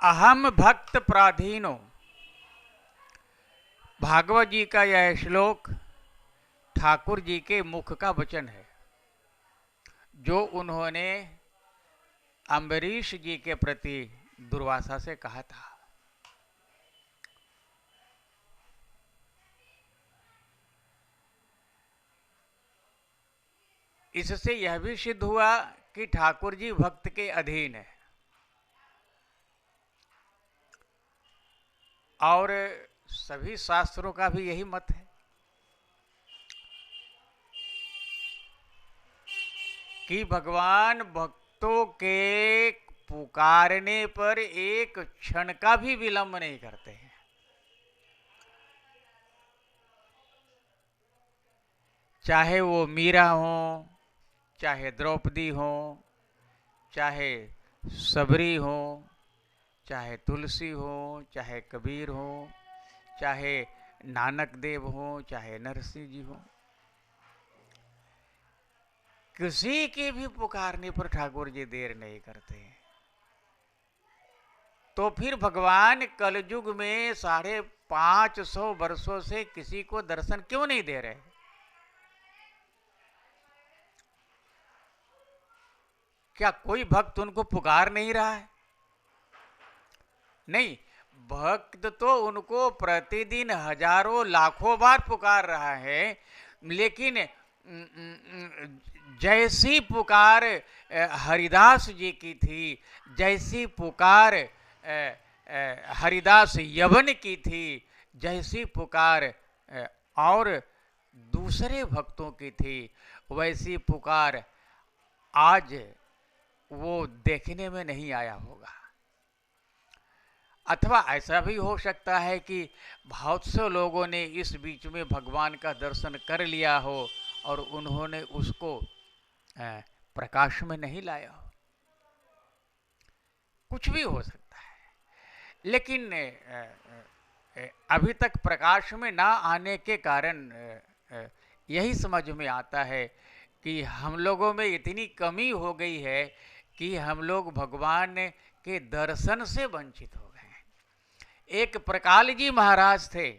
अहम भक्त प्राधीनो, भागवत जी का यह श्लोक ठाकुर जी के मुख का वचन है, जो उन्होंने अम्बरीश जी के प्रति दुर्वासा से कहा था। इससे यह भी सिद्ध हुआ कि ठाकुर जी भक्त के अधीन है, और सभी शास्त्रों का भी यही मत है कि भगवान भक्तों के पुकारने पर एक क्षण का भी विलंब नहीं करते हैं। चाहे वो मीरा हो, चाहे द्रौपदी हो, चाहे सबरी हो, चाहे तुलसी हो, चाहे कबीर हो, चाहे नानक देव हो, चाहे नरसिंह जी हो, किसी के भी पुकारने पर ठाकुर जी देर नहीं करते हैं। तो फिर भगवान कलयुग में 550 वर्षों से किसी को दर्शन क्यों नहीं दे रहे? क्या कोई भक्त उनको पुकार नहीं रहा है? नहीं, भक्त तो उनको प्रतिदिन हजारों लाखों बार पुकार रहा है, लेकिन जैसी पुकार हरिदास जी की थी, जैसी पुकार हरिदास यवन की थी, जैसी पुकार और दूसरे भक्तों की थी, वैसी पुकार आज वो देखने में नहीं आया होगा। अथवा ऐसा भी हो सकता है कि बहुत से लोगों ने इस बीच में भगवान का दर्शन कर लिया हो और उन्होंने उसको प्रकाश में नहीं लाया हो। कुछ भी हो सकता है, लेकिन अभी तक प्रकाश में ना आने के कारण यही समझ में आता है कि हम लोगों में इतनी कमी हो गई है कि हम लोग भगवान के दर्शन से वंचित हो गए हैं। एक प्रकाल जी महाराज थे,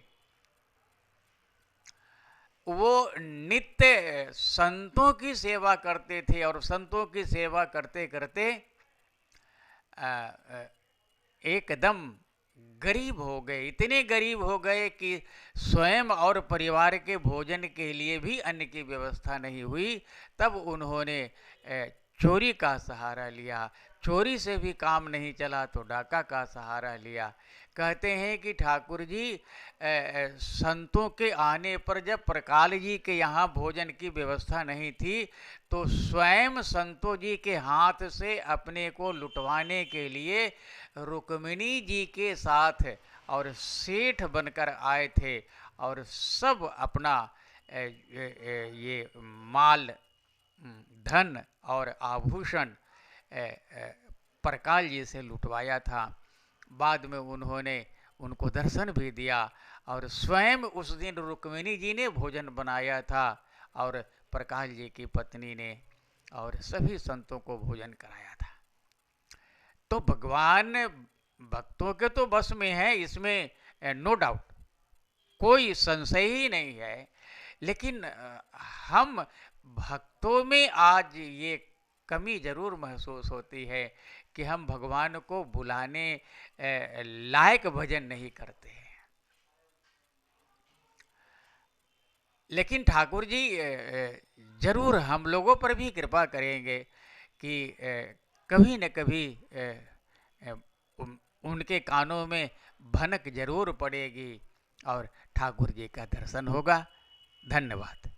वो नित्य संतों की सेवा करते थे और संतों की सेवा करते करते एकदम गरीब हो गए। इतने गरीब हो गए कि स्वयं और परिवार के भोजन के लिए भी अन्न की व्यवस्था नहीं हुई। तब उन्होंने चोरी का सहारा लिया। चोरी से भी काम नहीं चला तो डाका का सहारा लिया। कहते हैं कि ठाकुर जी संतों के आने पर जब प्रकाल जी के यहाँ भोजन की व्यवस्था नहीं थी तो स्वयं संतों जी के हाथ से अपने को लुटवाने के लिए रुक्मिणी जी के साथ और सेठ बनकर आए थे और सब अपना ये माल, धन और आभूषण प्रकाल जी से लुटवाया था। बाद में उन्होंने उनको दर्शन भी दिया और स्वयं उस दिन रुक्मिणी जी ने भोजन बनाया था और प्रकाल जी की पत्नी ने और सभी संतों को भोजन कराया था। तो भगवान भक्तों के तो बस में है, इसमें नो डाउट, कोई संशय ही नहीं है। लेकिन हम भक्तों में आज ये कमी जरूर महसूस होती है कि हम भगवान को बुलाने लायक भजन नहीं करते हैं। लेकिन ठाकुर जी जरूर हम लोगों पर भी कृपा करेंगे कि कभी न कभी उनके कानों में भनक जरूर पड़ेगी और ठाकुर जी का दर्शन होगा। धन्यवाद।